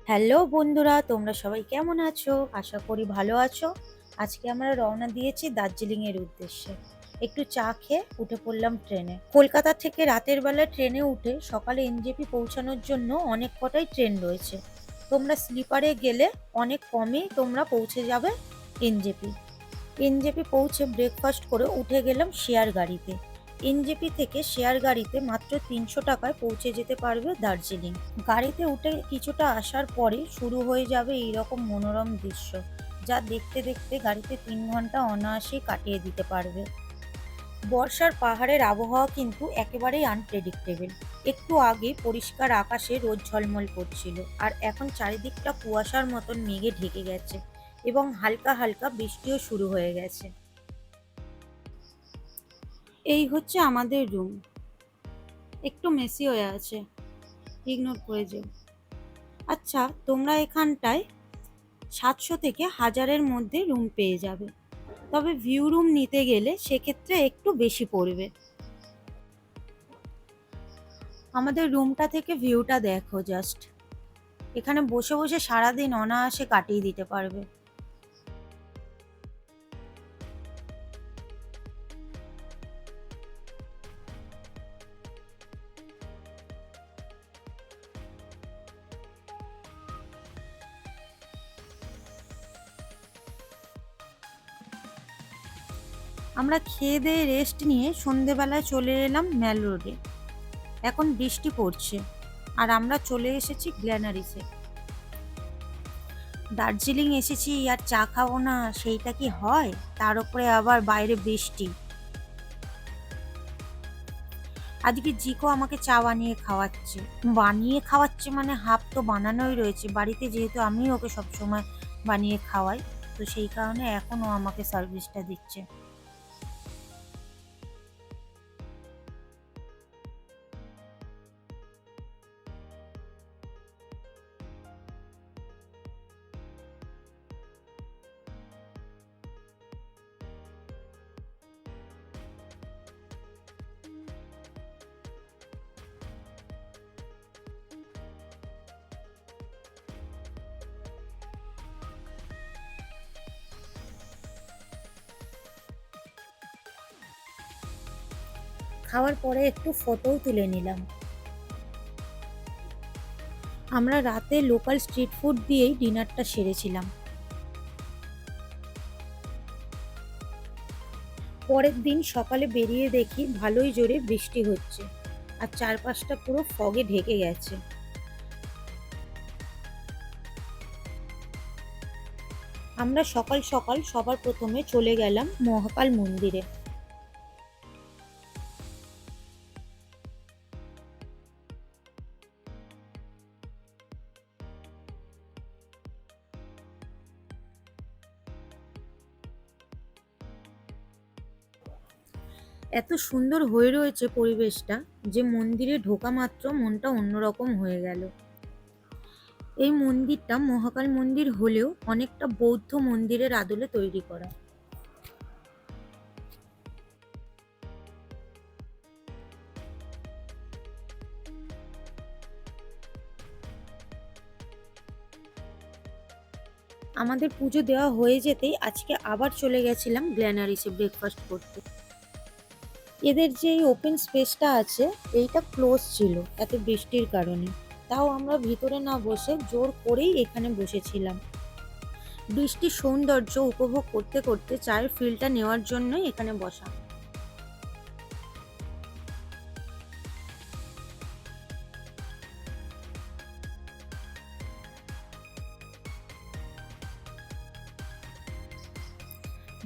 Hello বন্ধুরা, তোমরা সবাই কেমন আছো? আশা করি ভালো আছো। আজকে আমরা রওনা দিয়েছি দার্জিলিং এর উদ্দেশ্যে। একটু চা খেয়ে উঠে পড়লাম ট্রেনে। কলকাতা থেকে রাতের বেলা ট্রেনে উঠে সকালে এনজেপি পৌঁছানোর জন্য অনেক কটাই ট্রেন রয়েছে। তোমরা স্লিপারে গেলে অনেক কমেই তোমরা পৌঁছে যাবে এনজেপি। এনজেপি পৌঁছে ব্রেকফাস্ট করে উঠে গেলাম শেয়ার গাড়িতে। এনজেপি থেকে শেয়ার গাড়িতে মাত্র ৩০০ টাকায় পৌঁছে যেতে পারবে দার্জিলিং। গাড়িতে উঠে কিছুটা আসার পরে শুরু হয়ে যাবে এইরকম মনোরম দৃশ্য, যা দেখতে দেখতে গাড়িতে ৩ ঘন্টা অনায়াসেই কাটিয়ে দিতে পারবে। বর্ষার পাহাড়ের আবহাওয়া কিন্তু একেবারেই আনপ্রেডিক্টেবল। একটু আগে পরিষ্কার আকাশে রোদ ঝলমল করছিল, আর এখন চারিদিকটা কুয়াশার মতন মেঘে ঢেকে গেছে এবং হালকা হালকা বৃষ্টিও শুরু হয়ে গেছে। এই হচ্ছে আমাদের রুম। একটু মেসি হয়ে আছে, ইগনোর করে যেও। আচ্ছা, তোমরা এখানটায় ৭০০ থেকে ১০০০-এর মধ্যে রুম পেয়ে যাবে, তবে ভিউ রুম নিতে গেলে সেক্ষেত্রে একটু বেশি পড়বে। আমাদের রুমটা থেকে ভিউটা দেখো জাস্ট। এখানে বসে বসে সারাদিন অনায়াসে কাটিয়ে দিতে পারবে। আমরা খেয়ে দিয়ে রেস্ট নিয়ে সন্ধেবেলায় চলে এলাম ম্যাল রোডে। এখন বৃষ্টি পড়ছে আর আমরা চলে এসেছি গ্ল্যানারিসে। দার্জিলিং এসেছি আর চা খাবো না, সেইটা কি হয়? তার উপরে আবার বাইরে বৃষ্টি। আজকে জিকো আমাকে চা বানিয়ে খাওয়াচ্ছে মানে হাফ তো বানানোই রয়েছে বাড়িতে, যেহেতু আমি ওকে সবসময় বানিয়ে খাওয়াই, তো সেই কারণে এখন ও আমাকে সার্ভিসটা দিচ্ছে। খাওয়ার পরে একটু ফটোও তুলে নিলাম। আমরা রাতে লোকাল স্ট্রিট ফুড দিয়েই ডিনারটা সেরেছিলাম। পরের দিন সকালে বেরিয়ে দেখি ভালোই জোরে বৃষ্টি হচ্ছে আর চারপাশটা পুরো ফগে ঢেকে গেছে। আমরা সকাল সকাল সবার প্রথমে চলে গেলাম মহাকাল মন্দিরে। এত সুন্দর হয়ে রয়েছে পরিবেশটা যে মন্দিরে ঢোকা মাত্র মনটা অন্যরকম হয়ে গেল। এই মন্দিরটা মহাকাল মন্দির হলেও অনেকটা বৌদ্ধ মন্দিরের আদলে তৈরি করা। আমাদের পুজো দেওয়া হয়ে যেতেই আজকে আবার চলে গেছিলাম গ্ল্যানারিসে ব্রেকফাস্ট করতে। এদের যে এই ওপেন স্পেসটা আছে, এইটা ক্লোজ ছিল এত বৃষ্টির কারণে, তাও আমরা ভিতরে না বসে জোর করেই এখানে বসেছিলাম। বৃষ্টির সৌন্দর্য উপভোগ করতে করতে চায়ের ফিলটা নেওয়ার জন্যই এখানে বসা।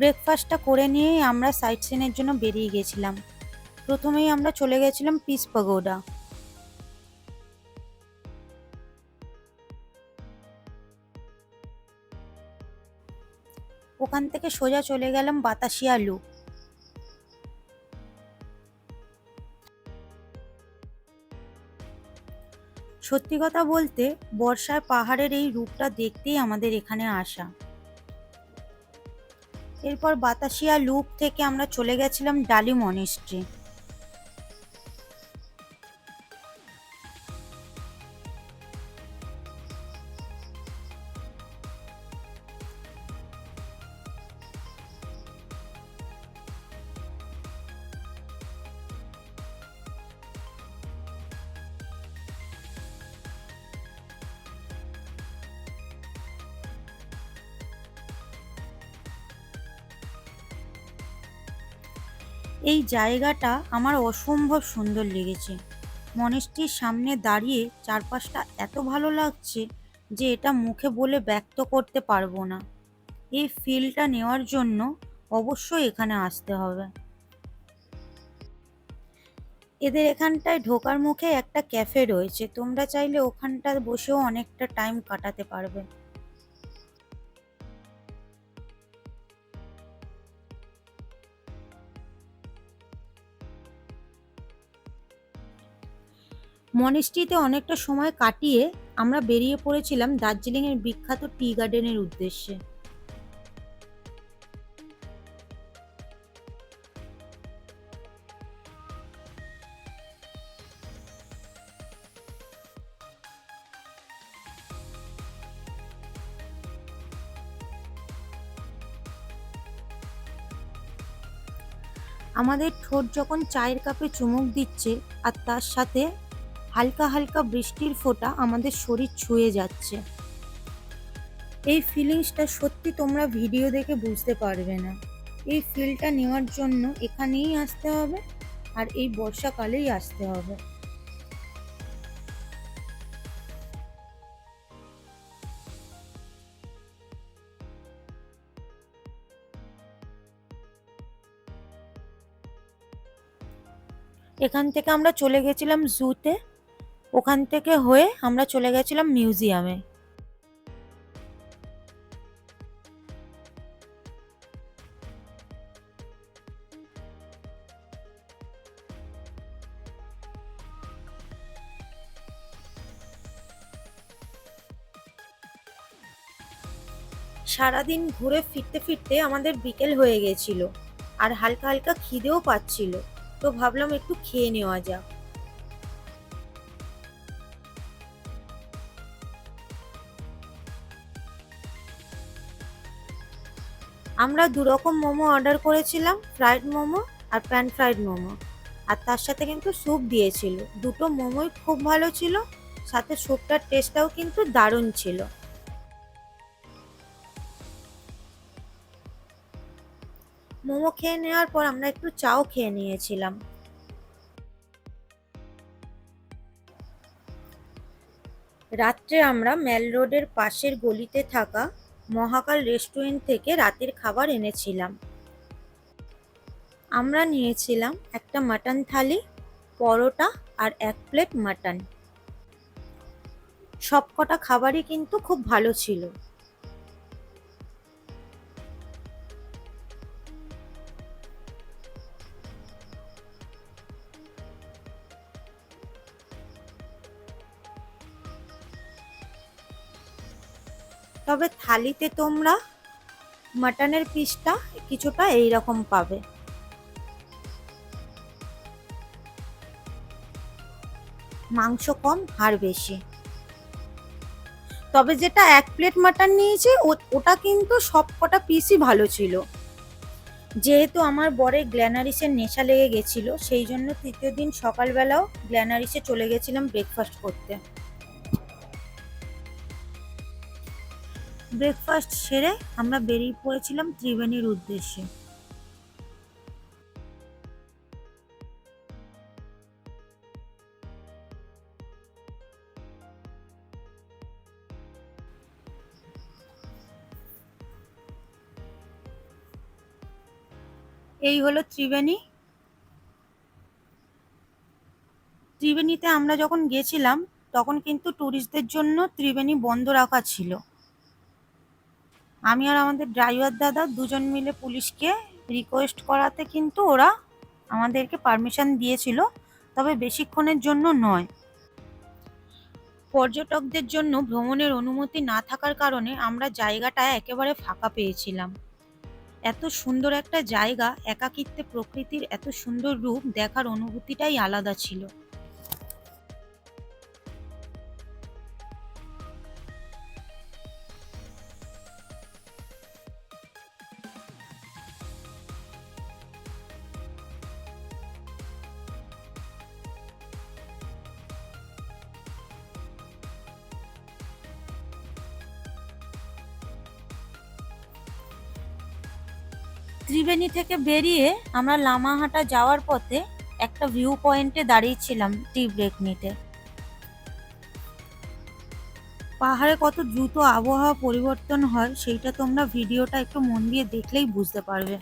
ব্রেকফাস্টটা করে নিয়েই আমরা সাইট সিনের জন্য বেরিয়ে গেছিলাম। প্রথমেই আমরা চলে গেছিলাম পিস পাগোডা। ওখান থেকে সোজা চলে গেলাম বাতাসিয়া লুপ। সত্যি কথা বলতে বর্ষায় পাহাড়ের এই রূপটা দেখতেই আমাদের এখানে আসা। এরপর বাতাসিয়া লুপ থেকে আমরা চলে গেছিলাম ডালি মনিস্ট্রি। এই জায়গাটা আমার অসম্ভব সুন্দর লেগেছে। মনেস্ট্রির সামনে দাঁড়িয়ে চারপাশটা এত ভালো লাগছে যে এটা মুখে বলে ব্যক্ত করতে পারবো না। এই ফিলটা নেওয়ার জন্য অবশ্যই এখানে আসতে হবে। এদের এখানটায় ঢোকার মুখে একটা ক্যাফে রয়েছে, তোমরা চাইলে ওখানটা বসেও অনেকটা টাইম কাটাতে পারবে। মনেস্ট্রিতে অনেকটা সময় কাটিয়ে আমরা বেরিয়ে পড়েছিলাম দার্জিলিংয়ের বিখ্যাত টি গার্ডেনের উদ্দেশ্যে। আমাদের ঠোঁট যখন চায়ের কাপে চুমুক দিচ্ছে আর তার সাথে হালকা হালকা বৃষ্টির ফোঁটা আমাদের শরীর ছুঁয়ে যাচ্ছে, এই ফিলিংসটা সত্যি তোমরা ভিডিও দেখে বুঝতে পারবে না। এই ফিলটা নেওয়ার জন্য এখানেই আসতে হবে, আর এই বর্ষাকালেই আসতে হবে। এখান থেকে আমরা চলে গেছিলাম জুতে, ওখান থেকে হয়ে আমরা চলে গেছিলাম মিউজিয়ামে। সারাদিন ঘুরে ফিরতে ফিরতে আমাদের বিকেল হয়ে গেছিল, আর হালকা হালকা খিদেও পাচ্ছিল, তো ভাবলাম একটু খেয়ে নেওয়া যাক। আমরা দুরকম মোমো অর্ডার করেছিলাম, ফ্রাইড মোমো আর প্যান ফ্রাইড মোমো, আর তার সাথে কিন্তু স্যুপ দিয়েছিল। দুটো মোমোই খুব ভালো ছিল, সাথে স্যুপটার টেস্টটাও কিন্তু দারুণ ছিল। মোমো খেয়ে নেওয়ার পর আমরা একটু চাও খেয়ে নিয়েছিলাম। রাত্রে আমরা ম্যাল রোডের পাশের গলিতে থাকা মহাকাল রেস্টুরেন্ট থেকে রাতের খাবার এনেছিলাম। আমরা নিয়েছিলাম একটা মাটন থালি, পরোটা আর 1 প্লেট মাটন। সবকটা খাবারই কিন্তু খুব ভালো ছিল। তবে থালিতে তোমরা মাটনের পিসটা কিছুটা এইরকম পাবে, মাংস কম হাড় বেশি। তবে যেটা 1 প্লেট মাটন নিয়েছি ওটা কিন্তু সবকটা পিসই ভালো ছিল। যেহেতু আমার বরের গ্ল্যানারিসের নেশা লেগে গেছিল, সেই জন্য তৃতীয় দিন সকালবেলাও গ্ল্যানারিসে চলে গেছিলাম ব্রেকফাস্ট করতে। ব্রেকফাস্ট সেরে আমরা বেরিয়ে পড়েছিলাম ত্রিবেণীর উদ্দেশ্যে। এই হলো ত্রিবেণী। ত্রিবেণীতে আমরা যখন গেছিলাম তখন কিন্তু ট্যুরিস্টদের জন্য ত্রিবেণী বন্ধ রাখা ছিল। আমি আর আমাদের ড্রাইভার দাদা দুজন মিলে পুলিশকে রিকোয়েস্ট করাতে কিন্তু ওরা আমাদেরকে পারমিশন দিয়েছিল, তবে বেশিক্ষণের জন্য নয়। পর্যটকদের জন্য ভ্রমণের অনুমতি না থাকার কারণে আমরা জায়গাটা একেবারে ফাঁকা পেয়েছিলাম। এত সুন্দর একটা জায়গা, একাকিত্বে প্রকৃতির এত সুন্দর রূপ দেখার অনুভূতিটাই আলাদা ছিল। ত্রিবেণী থেকে বেরিয়ে আমরা লামাহাটা যাওয়ার পথে একটা ভিউ পয়েন্টে দাঁড়িয়েছিলাম টি ব্রেক নিতে। পাহাড়ে কত দ্রুত আবহাওয়া পরিবর্তন হয় সেইটা তোমরা ভিডিওটা একটু মন দিয়ে দেখলেই বুঝতে পারবে।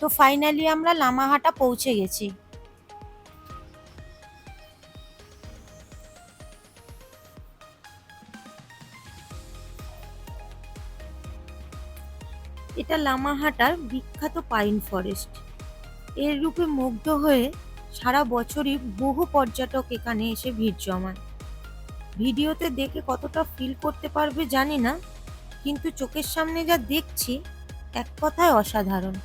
তো ফাইনালি আমরা লামাহাটা পৌঁছে গেছি। এটা লামাহাটার বিখ্যাত পাইন ফরেস্ট। এর রূপে মুগ্ধ হয়ে সারা বছরই বহু পর্যটক এখানে এসে ভিড় জমায়। ভিডিওতে দেখে কতটা ফিল করতে পারবে জানি না, কিন্তু চোখের সামনে যা দেখছি এক কথায় অসাধারণ।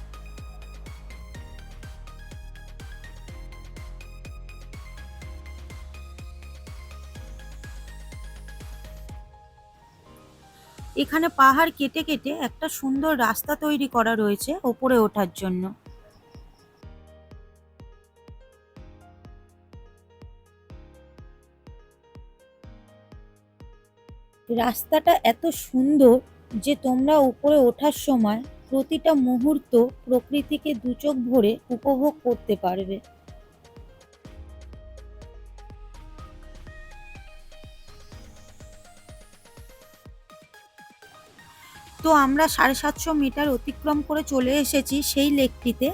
এখানে পাহাড় কেটে কেটে একটা সুন্দর রাস্তা তৈরি করা রয়েছে ওপরে ওঠার জন্য। রাস্তাটা এত সুন্দর যে তোমরা উপরে ওঠার সময় প্রতিটা মুহূর্ত প্রকৃতিকে দু চোখ ভরে উপভোগ করতে পারবে। তো আমরা 750 মিটার অতিক্রম করে চলে এসেছি সেই লেকটিতে,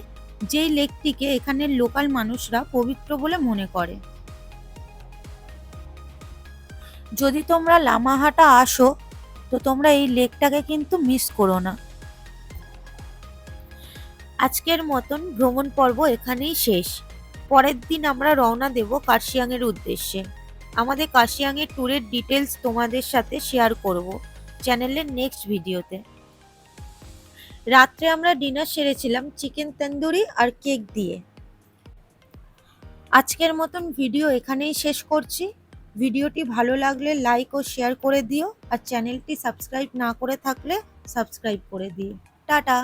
যেই লেকটিকে এখানের লোকাল মানুষরা পবিত্র বলে মনে করে। যদি তোমরা লামাহাটা আসো তো তোমরা এই লেকটাকে কিন্তু মিস করো না। আজকের মতন ভ্রমণ পর্ব এখানেই শেষ। পরের দিন আমরা রওনা দেব কার্শিয়াংয়ের উদ্দেশ্যে। আমাদের কার্শিয়াংয়ের ট্যুরের ডিটেলস তোমাদের সাথে শেয়ার করব চ্যানেলের নেক্সট ভিডিওতে। রাত্রে আমরা ডিনার সেরেছিলাম চিকেন তন্দুরি আর কেক দিয়ে। আজকের মতন ভিডিও এখানেই শেষ করছি। ভিডিওটি ভালো লাগলে লাইক ও শেয়ার করে দিও, আর চ্যানেলটি সাবস্ক্রাইব না করে থাকলে সাবস্ক্রাইব করে দিও। টাটা।